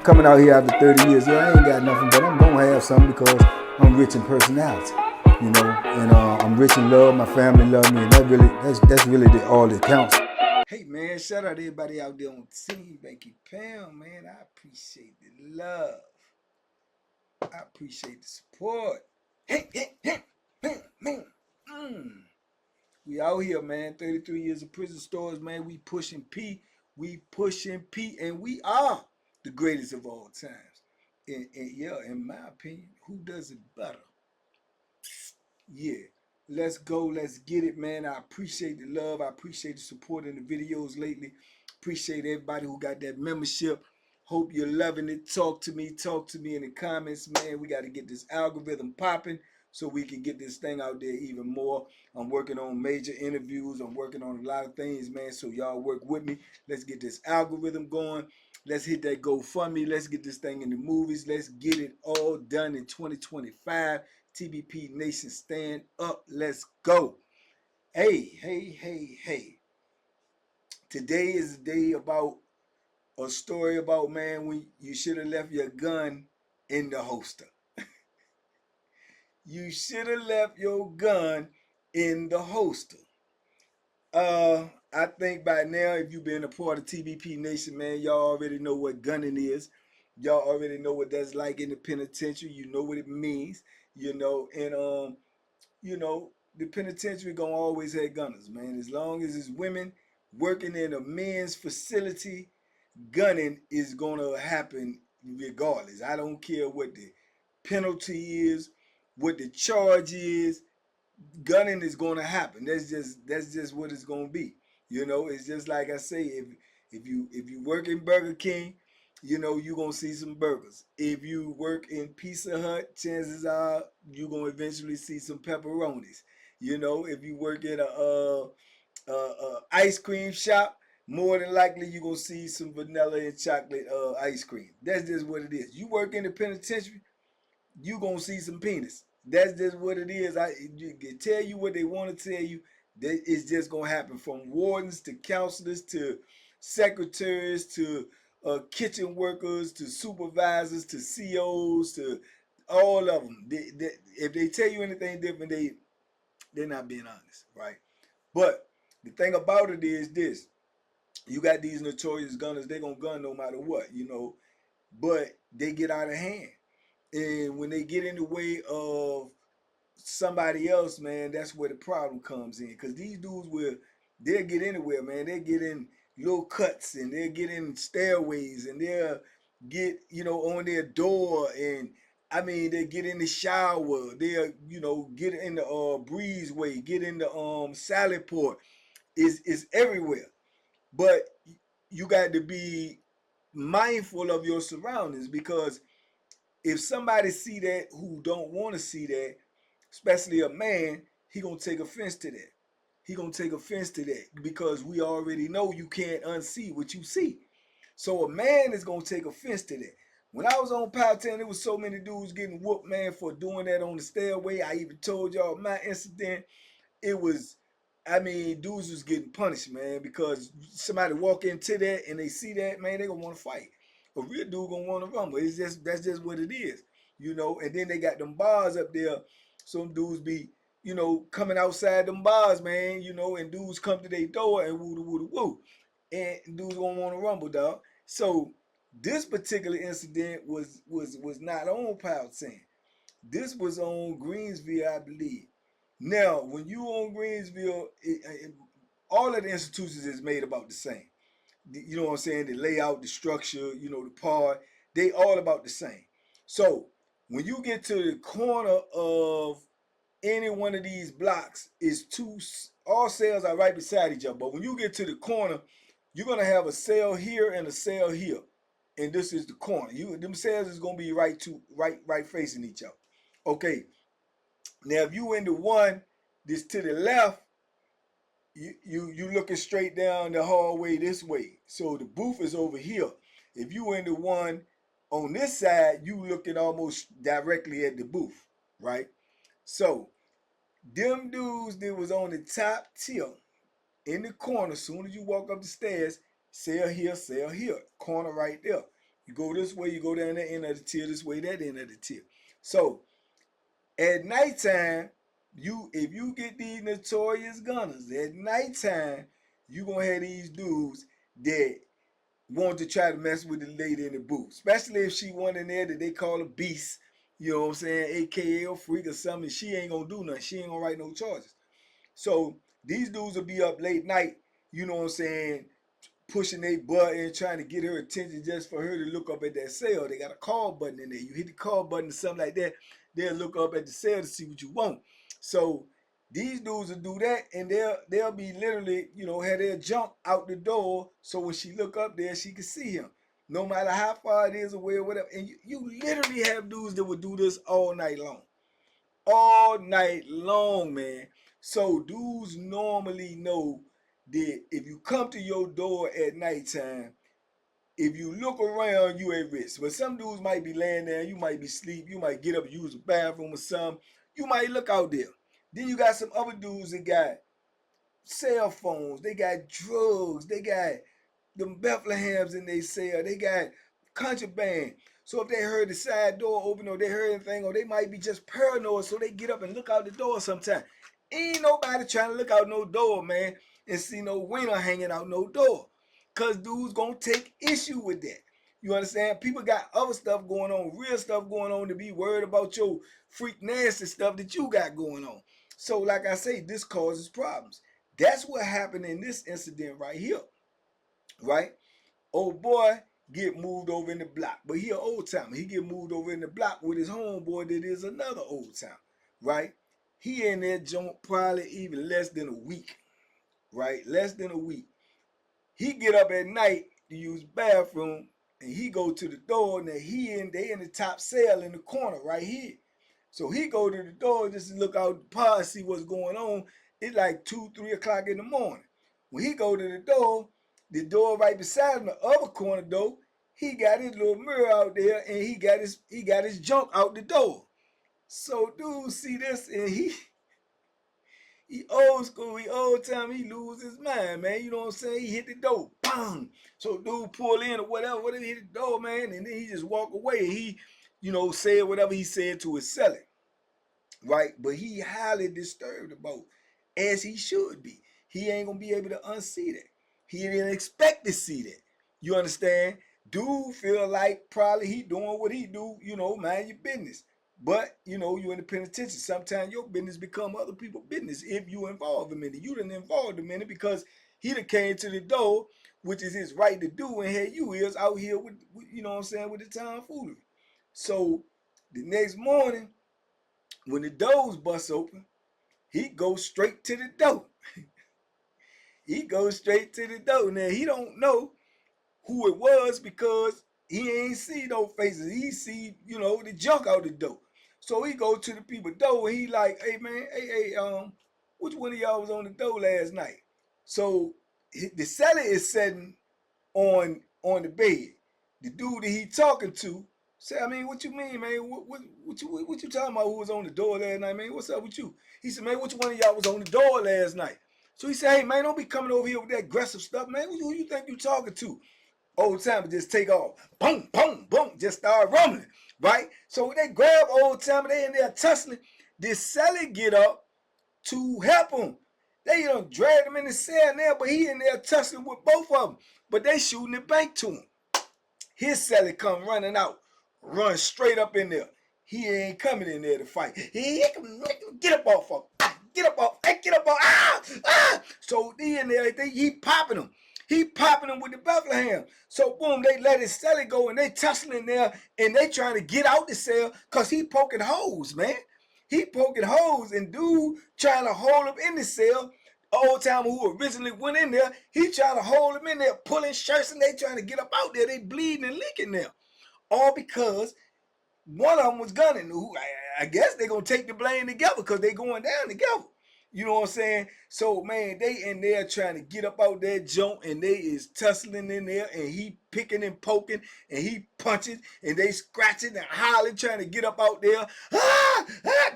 coming out here after 30 years. Yeah, I ain't got nothing, but I'm gonna have something because I'm rich in personality, you know, and I'm rich in love. My family love me, and that's really all that counts. Hey man, shout out to everybody out there on Team Banky Pound, man. I appreciate the love. I appreciate the support. Hey, man. We out here, man. 33 years of prison stories, man. We pushing P. We pushing P, and we are the greatest of all times. And yeah, in my opinion, who does it better? Yeah. Let's go. Let's get it, man. I appreciate the love. I appreciate the support in the videos lately. Appreciate everybody who got that membership. Hope you're loving it. Talk to me. Talk to me in the comments, man. We got to get this algorithm popping so we can get this thing out there even more. I'm working on major interviews. I'm working on a lot of things, man. So y'all work with me. Let's get this algorithm going. Let's hit that GoFundMe. Let's get this thing in the movies. Let's get it all done in 2025. TBP Nation, stand up. Let's go. Hey. Today is a day about a story about, man, when you should have left your gun in the holster. You should have left your gun in the holster. I think by now, if you've been a part of TBP Nation, man, y'all already know what gunning is. Y'all already know what that's like in the penitentiary. You know what it means, and the penitentiary gonna always have gunners, man. As long as it's women working in a men's facility, gunning is gonna happen regardless. I don't care what the penalty is, what the charge is. Gunning is gonna happen. That's just what it's gonna be. It's just like I say, if you work in Burger King, you're gonna see some burgers. If you work in Pizza Hut, chances are you're gonna eventually see some pepperonis. If you work at a ice cream shop, more than likely you're gonna see some vanilla and chocolate ice cream. That's just what it is. You work in the penitentiary, you gonna see some penis. That's just what it is. You can tell you what they want to tell you. That it's just gonna happen, from wardens to counselors to secretaries to kitchen workers to supervisors to COs to all of them. If they tell you anything different, they're not being honest, right? But the thing about it is this: you got these notorious gunners. They're gonna gun no matter what. But they get out of hand. And when they get in the way of somebody else, man, that's where the problem comes in. Because these dudes they'll get anywhere, man. They'll get in little cuts and they'll get in stairways and they'll get, on their door. And I mean, they get in the shower. They'll, get in the breezeway, get in the salad port. Is everywhere. But you got to be mindful of your surroundings, because if somebody see that who don't want to see that, especially a man, he gonna take offense to that. He gonna take offense to that because we already know you can't unsee what you see. So a man is gonna take offense to that. When I was on Power 10, there was so many dudes getting whooped, man, for doing that on the stairway. I even told y'all my incident. It was, I mean, dudes was getting punished, man, because somebody walk into that and they see that, man, they gonna want to fight. A real dude gonna want to rumble. That's just what it is. And then they got them bars up there. Some dudes be, coming outside them bars, man, and dudes come to their door and woo woo woo, and dudes gonna want to rumble, dog. So this particular incident was not on Power 10. This was on Greensville, I believe. Now, when you on Greensville, all of the institutions is made about the same. You know what I'm saying? The layout, the structure, the part, they all about the same. So when you get to the corner of any one of these blocks, all cells are right beside each other. But when you get to the corner, you're gonna have a cell here and a cell here, and this is the corner. Them cells is gonna be right facing each other. Okay. Now, if you in the one that's to the left, you looking straight down the hallway this way. So the booth is over here. If you in the one on this side, you looking almost directly at the booth, right? So them dudes that was on the top tier in the corner, as soon as you walk up the stairs, cell here, corner right there. You go this way, you go down that end of the tier, this way, that end of the tier. So at nighttime, if you get these notorious gunners, at nighttime, you gonna have these dudes that want to try to mess with the lady in the booth. Especially if she one in there that they call a beast, you know what I'm saying, aka a freak or something. She ain't gonna do nothing. She ain't gonna write no charges. So these dudes will be up late night, you know what I'm saying, pushing their button, trying to get her attention just for her to look up at that cell. They got a call button in there. You hit the call button or something like that, they'll look up at the cell to see what you want. So these dudes will do that, and they'll be literally, you know, have their jump out the door, so when she look up there, she can see him, no matter how far it is away or whatever. And you literally have dudes that will do this all night long, man. So dudes normally know that if you come to your door at nighttime, if you look around, you at risk. But some dudes might be laying there, you might be asleep, you might get up and use the bathroom or something. You might look out there. Then you got some other dudes that got cell phones, they got drugs, they got them Bethlehems in they cell, they got contraband. So if they heard the side door open or they heard anything, or they might be just paranoid, so they get up and look out the door sometime. Ain't nobody trying to look out no door, man, and see no wiener hanging out no door. Cause dudes gonna take issue with that. You understand? People got other stuff going on, real stuff going on, to be worried about your freak nasty stuff that you got going on. So like I say, this causes problems. That's what happened in this incident right here, right? Old boy get moved over in the block, but he an old timer. He get moved over in the block with his homeboy that is another old timer, right? He in that joint probably even less than a week, right? Less than a week. He get up at night to use bathroom, and he go to the door, and they in the top cell in the corner right here. So he go to the door just to look out the pod, see what's going on. It's like 2, 3 o'clock in the morning. When he go to the door right beside him, the other corner door, he got his little mirror out there, and he got his junk out the door. So dude see this, and he old school, he old time, he lose his mind, man. You know what I'm saying? He hit the door, bang. So dude pull in or whatever, he hit the door, man, and then he just walk away. He, you know, said whatever he said to his seller, right? But he highly disturbed about, as he should be. He ain't gonna be able to unsee that. He didn't expect to see that. You understand? Dude feel like probably he doing what he do, you know, mind your business. But, you know, you in the penitentiary. Sometimes your business become other people's business if you involve him in it. You done involved him in it because he done came to the door, which is his right to do, and here you is out here with you know what I'm saying, with the tomfoolery. So the next morning, when the doors bust open, he goes straight to the door. He goes straight to the door. Now he don't know who it was because he ain't see no faces. He see, you know, the junk out the door. So he go to the people door and he like, hey man, which one of y'all was on the door last night? So the seller is sitting on the bed. The dude that he talking to said, I mean, what you mean, man? What you talking about? Who was on the door last night, man? What's up with you? He said, man, which one of y'all was on the door last night? So he said, hey man, don't be coming over here with that aggressive stuff, man. Who you think you talking to? Old timer just take off. Boom, boom, boom. Just start rumbling, right? So they grab old timer, they in there tussling. This seller get up to help him. They done drag him in the cell now, but he in there tussling with both of them. But they shooting the bank to him. His seller come running out, run straight up in there. He ain't coming in there to fight. He get up off of, get up off, get up off, So he in there, he popping him. He popping him with the Bethlehem. So boom, they let his celly go and they tussling in there and they trying to get out the cell because he poking holes, man. He poking holes and dude trying to hold him in the cell. Old timer who originally went in there, he trying to hold him in there, pulling shirts, and they trying to get up out there. They bleeding and leaking there. All because one of them was gunning. Who I guess they gonna take the blame together because they going down together. You know what I'm saying? So man, they in there trying to get up out that joint, and they is tussling in there, and he picking and poking, and he punching, and they scratching and hollering, trying to get up out there,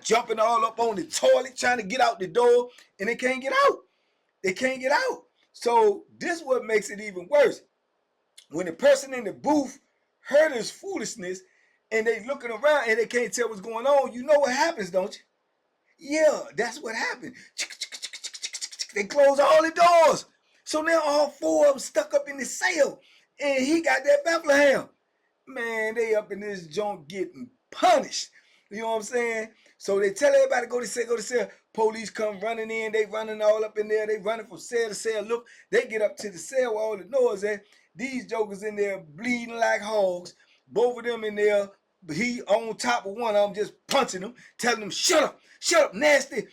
jumping all up on the toilet, trying to get out the door, and they can't get out. They can't get out. So this what makes it even worse. When the person in the booth heard this foolishness, and they looking around and they can't tell what's going on. You know what happens, don't you? Yeah, that's what happened. They close all the doors. So now all four of them stuck up in the cell. And he got that Bethlehem. Man, they up in this joint getting punished. You know what I'm saying? So they tell everybody go to cell, go to cell. Police come running in, they running all up in there, they running from cell to cell. Look, they get up to the cell where all the noise at. These jokers in there bleeding like hogs. Both of them in there, he on top of one of them just punching them, telling them, shut up, nasty,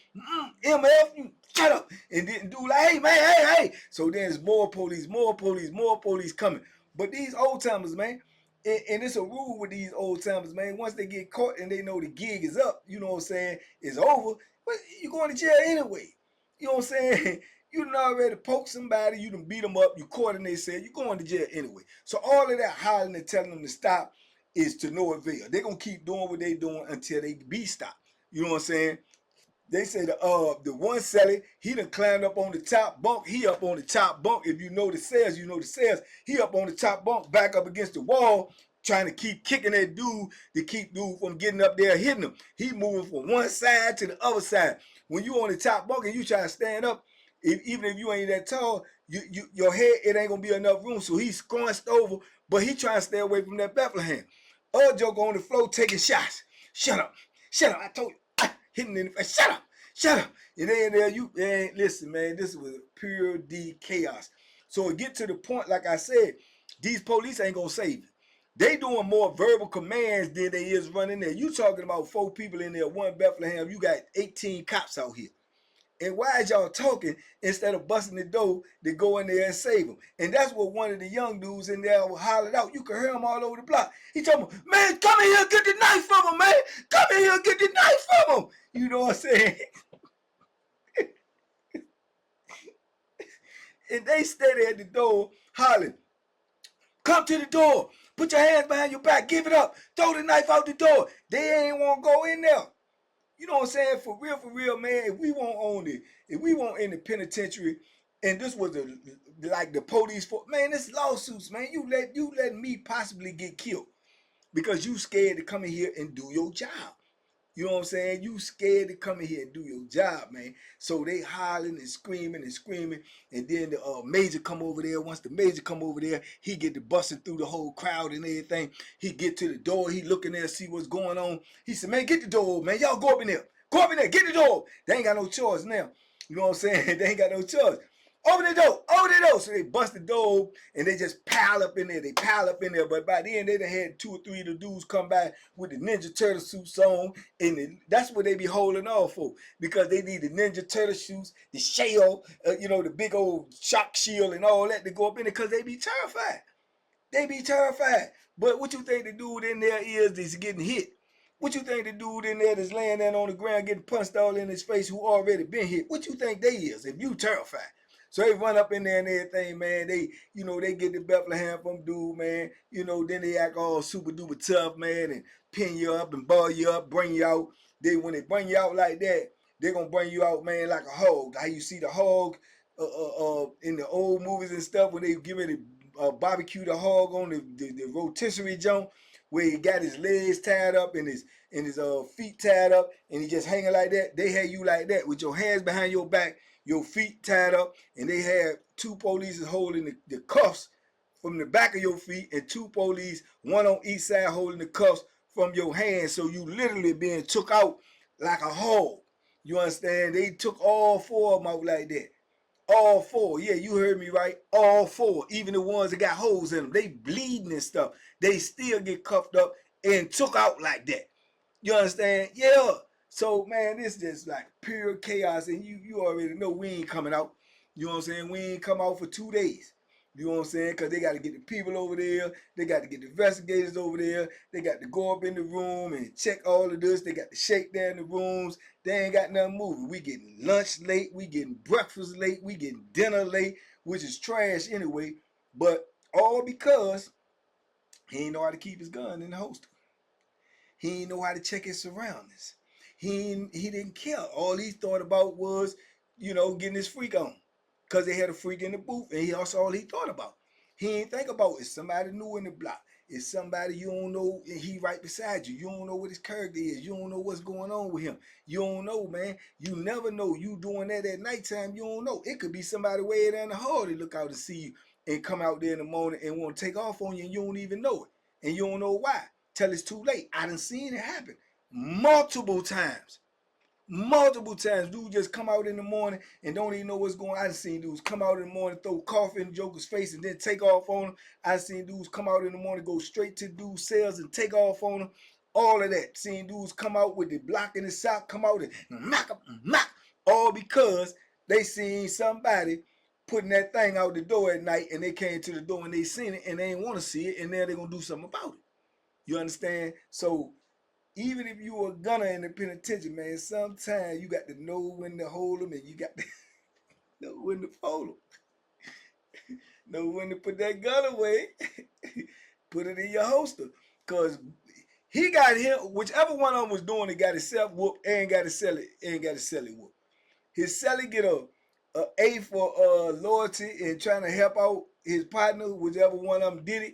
MF, you shut up. And then do like, hey, man, hey. So then there's more police coming. But these old timers, man, and it's a rule with these old timers, man. Once they get caught and they know the gig is up, you know what I'm saying, it's over, but you going to jail anyway. You know what I'm saying? You done already poked somebody, you done beat them up, you caught and they said you going to jail anyway. So all of that hollering and telling them to stop is to no avail. They're going to keep doing what they doing until they be stopped. You know what I'm saying? They say the one seller, he done climbed up on the top bunk. He up on the top bunk. If you know the sales, you know the sales. He up on the top bunk, back up against the wall, trying to keep kicking that dude to keep dude from getting up there hitting him. He moving from one side to the other side. When you on the top bunk and you try to stand up, even if you ain't that tall, your head, it ain't gonna be enough room. So he's scrunched over, but he trying to stay away from that Bethlehem. Other joker on the floor taking shots. Shut up. I told you. Hitting in the face. Shut up. And then there you listen, man, this was pure D chaos. So it get to the point, like I said, these police ain't gonna save it. They doing more verbal commands than they is running there. You talking about 4 people in there, 1 Bethlehem, you got 18 cops out here. And why is y'all talking instead of busting the door to go in there and save them? And that's what one of the young dudes in there hollered out. You can hear him all over the block. He told me, man, come in here and get the knife from him, man. Come in here and get the knife from him. You know what I'm saying? And they steady at the door hollering, come to the door. Put your hands behind your back. Give it up. Throw the knife out the door. They ain't want to go in there. You know what I'm saying? For real, man, if we won't own it, if we won't in the penitentiary, and this was like the police for, man, this lawsuits, man, you let me possibly get killed because you scared to come in here and do your job. You know what I'm saying? You scared to come in here and do your job, man. So they hollering and screaming, and then the major come over there. Once the major come over there, he get to busting through the whole crowd and everything. He get to the door. He looking there, see what's going on. He said, man, get the door, man. Y'all go up in there. Go up in there. Get the door. They ain't got no choice now. You know what I'm saying? They ain't got no choice. Open the door. So they bust the door and they just pile up in there. But by then they done had 2 or 3 of the dudes come by with the Ninja Turtle suits on, and that's what they be holding off for, because they need the Ninja Turtle suits, the shell, the big old shock shield and all that to go up in there, because they be terrified. But what you think the dude in there is getting hit? What you think the dude in there that's laying there on the ground getting punched all in his face who already been hit? What you think they is if you terrified? So they run up in there and everything, man. They get the Bethlehem from dude, man. Then they act all super duper tough, man, and pin you up and ball you up, bring you out. When they bring you out like that, they're gonna bring you out, man, like a hog. How you see the hog in the old movies and stuff when they give it a barbecue the hog on the rotisserie joint, where he got his legs tied up and his feet tied up and he just hanging like that. They had you like that with your hands behind your back, your feet tied up, and they had 2 police holding the cuffs from the back of your feet, and 2 police, one on each side, holding the cuffs from your hands. So you literally being took out like a hog. You understand? They took all 4 of them out like that. All 4. Yeah, you heard me right. All 4. Even the ones that got holes in them. They bleeding and stuff. They still get cuffed up and took out like that. You understand? Yeah. So, man, this just like pure chaos. And you already know we ain't coming out. You know what I'm saying? We ain't come out for 2 days. You know what I'm saying? Because they got to get the people over there. They got to get the investigators over there. They got to go up in the room and check all of this. They got to shake down the rooms. They ain't got nothing moving. We getting lunch late. We getting breakfast late. We getting dinner late, which is trash anyway. But all because he ain't know how to keep his gun in the holster. He ain't know how to check his surroundings. He didn't care. All he thought about was, getting his freak on. Because they had a freak in the booth, and all he thought about. He didn't think about is somebody new in the block. It's somebody you don't know and he right beside you. You don't know what his character is. You don't know what's going on with him. You don't know, man. You never know. You doing that at nighttime, you don't know. It could be somebody way down the hall that look out to see you and come out there in the morning and want to take off on you and you don't even know it. And you don't know why. Till it's too late. I done seen it happen multiple times. Multiple times, dude just come out in the morning and don't even know what's going on. I seen dudes come out in the morning, throw coffee in the Joker's face and then take off on him. I seen dudes come out in the morning, go straight to dude's cells and take off on him. All of that. Seen dudes come out with the block in the sock, come out and knock him, knock. All because they seen somebody putting that thing out the door at night and they came to the door and they seen it and they didn't want to see it and now they're going to do something about it. You understand? So even if you a gunner in the penitentiary, man, sometimes you got to know when to hold them and you got to know when to fold them. Know when to put that gun away. Put it in your holster. Because he got him, whichever one of them was doing it, got himself whooped and got his celly whooped. His celly get a for loyalty and trying to help out his partner, whichever one of them did it.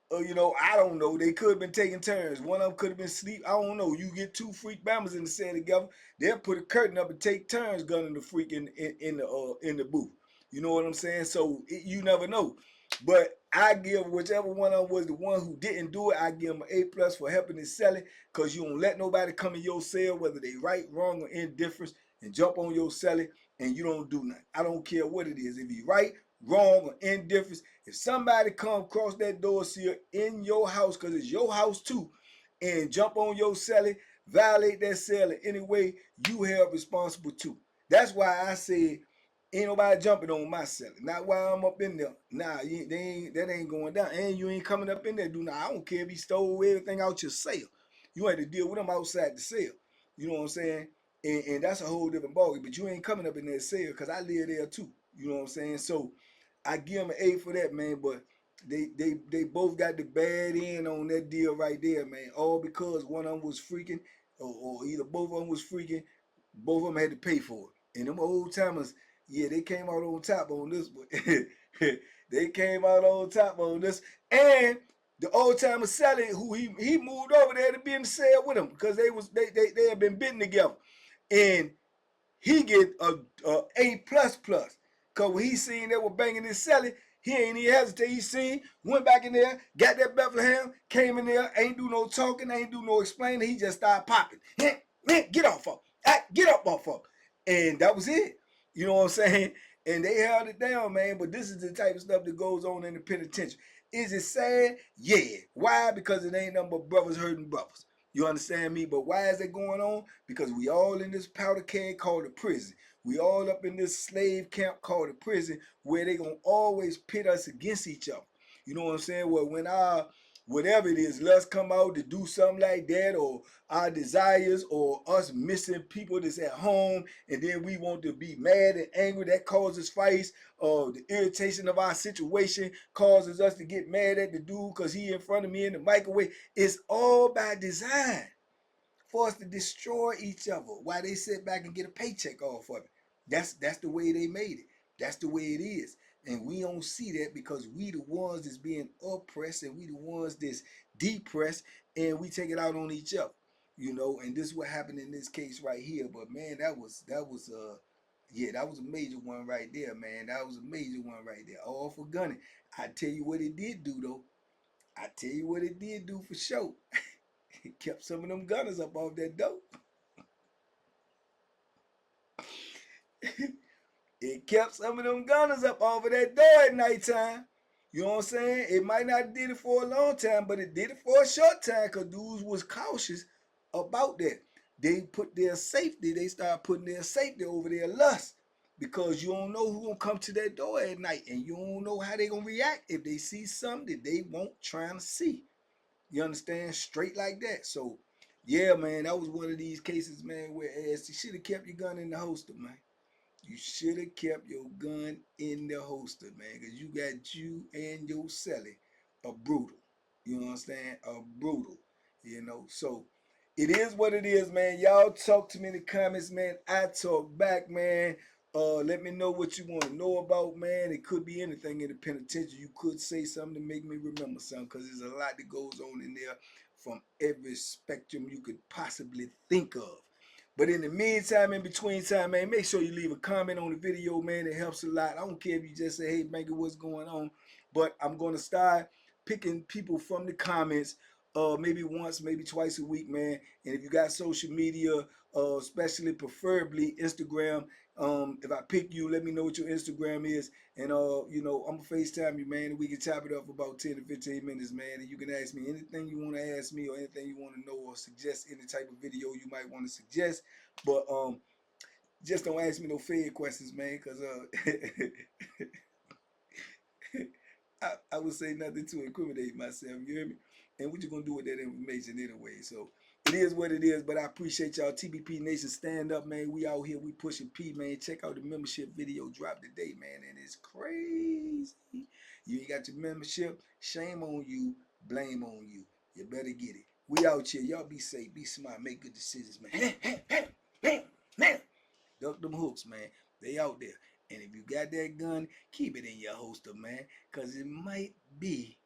I don't know. They could have been taking turns. One of them could have been asleep. I don't know. You get two freak bammers in the cell together, they'll put a curtain up and take turns gunning the freak in the booth. You know what I'm saying? So you never know. But I give whichever one of them was the one who didn't do it, I give him an A+ for helping his celly, because you don't let nobody come in your cell, whether they right, wrong, or indifference, and jump on your celly and you don't do nothing. I don't care what it is. If you right, wrong, or indifference, if somebody come across that door seal in your house, because it's your house too, and jump on your celly, violate that cell in any way, you held responsible too. That's why I said ain't nobody jumping on my celly. Not while I'm up in there. Nah, that ain't going down. And you ain't coming up in there. I don't care if he stole everything out your cell. You had to deal with him outside the cell. You know what I'm saying? And that's a whole different ballgame. But you ain't coming up in that cell because I live there too. You know what I'm saying? So I give them an A for that, man. But they both got the bad end on that deal right there, man. All because one of them was freaking, or either both of them was freaking. Both of them had to pay for it. And them old timers, yeah, they came out on top on this one. They came out on top on this. And the old timer Sally, who he moved over there to be in the cell with him because they had been bitten together. And he get a A++. Cause when he seen they were banging his celly, he ain't even hesitate. He seen, went back in there, got that Bethlehem, came in there, ain't do no talking, ain't do no explaining. He just started popping. Man, get off of him. Get up off of him. And that was it. You know what I'm saying? And they held it down, man. But this is the type of stuff that goes on in the penitentiary. Is it sad? Yeah. Why? Because it ain't nothing but brothers hurting brothers. You understand me? But why is that going on? Because we all in this powder keg called a prison. We all up in this slave camp called a prison where they gonna always pit us against each other. You know what I'm saying? Well, when our whatever it is, let's come out to do something like that, or our desires, or us missing people that's at home, and then we want to be mad and angry, that causes fights, or the irritation of our situation causes us to get mad at the dude because he in front of me in the microwave. It's all by design for us to destroy each other while they sit back and get a paycheck off of it. That's the way they made it. That's the way it is. And we don't see that because we the ones that's being oppressed and we the ones that's depressed, and we take it out on each other. And this is what happened in this case right here. But man, that was yeah, that was a major one right there, man. That was a major one right there. All for gunning. I tell you what it did do though. I tell you what it did do for sure. It kept some of them gunners up off that dope. It kept some of them gunners up off of that door at nighttime. You know what I'm saying? It might not did it for a long time, but it did it for a short time because dudes was cautious about that. They started putting their safety over their lust because you don't know who gonna come to that door at night, and you don't know how they gonna react if they see something that they won't trying to see. You understand? Straight like that. So, yeah, man, that was one of these cases, man, where you should have kept your gun in the holster, man. You should have kept your gun in the holster, man, because you got you and your celly a brutal. You know what I'm saying? A brutal. So it is what it is, man. Y'all talk to me in the comments, man. I talk back, man. Let me know what you want to know about, man. It could be anything in the penitentiary. You could say something to make me remember something, because there's a lot that goes on in there from every spectrum you could possibly think of. But in the meantime, in between time, man, make sure you leave a comment on the video, man. It helps a lot. I don't care if you just say, hey, Banky, what's going on? But I'm going to start picking people from the comments, maybe once, maybe twice a week, man. And if you got social media, especially preferably Instagram, if I pick you, let me know what your Instagram is. And, you know, I'm going to FaceTime you, man, and we can chop it up for about 10 to 15 minutes, man. And you can ask me anything you want to ask me, or anything you want to know, or suggest any type of video you might want to suggest. But just don't ask me no fed questions, man, because I would say nothing to incriminate myself, you hear me? And what you going to do with that information anyway? So it is what it is, but I appreciate y'all. TBP Nation, stand up, man. We out here, we pushing P, man. Check out the membership video drop today, man, and it's crazy. You ain't got your membership, shame on you, blame on you. You better get it. We out here. Y'all be safe, be smart, make good decisions, man. Man. Duck them hooks, man. They out there. And if you got that gun, keep it in your holster, man, because it might be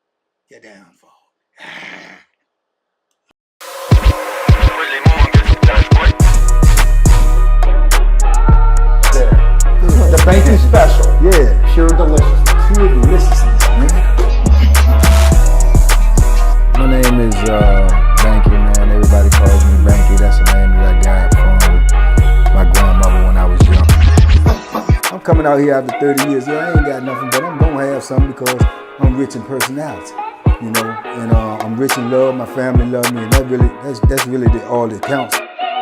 your downfall. The Banky special. Yeah. Pure deliciousness. Pure deliciousness, man. My name is Banky, man. Everybody calls me Banky. That's the name that I got from my grandmother when I was young. I'm coming out here after 30 years. Yeah, I ain't got nothing, but I'm gonna have something because I'm rich in personality, you know, and I'm rich in love. My family love me, and that's really all that counts.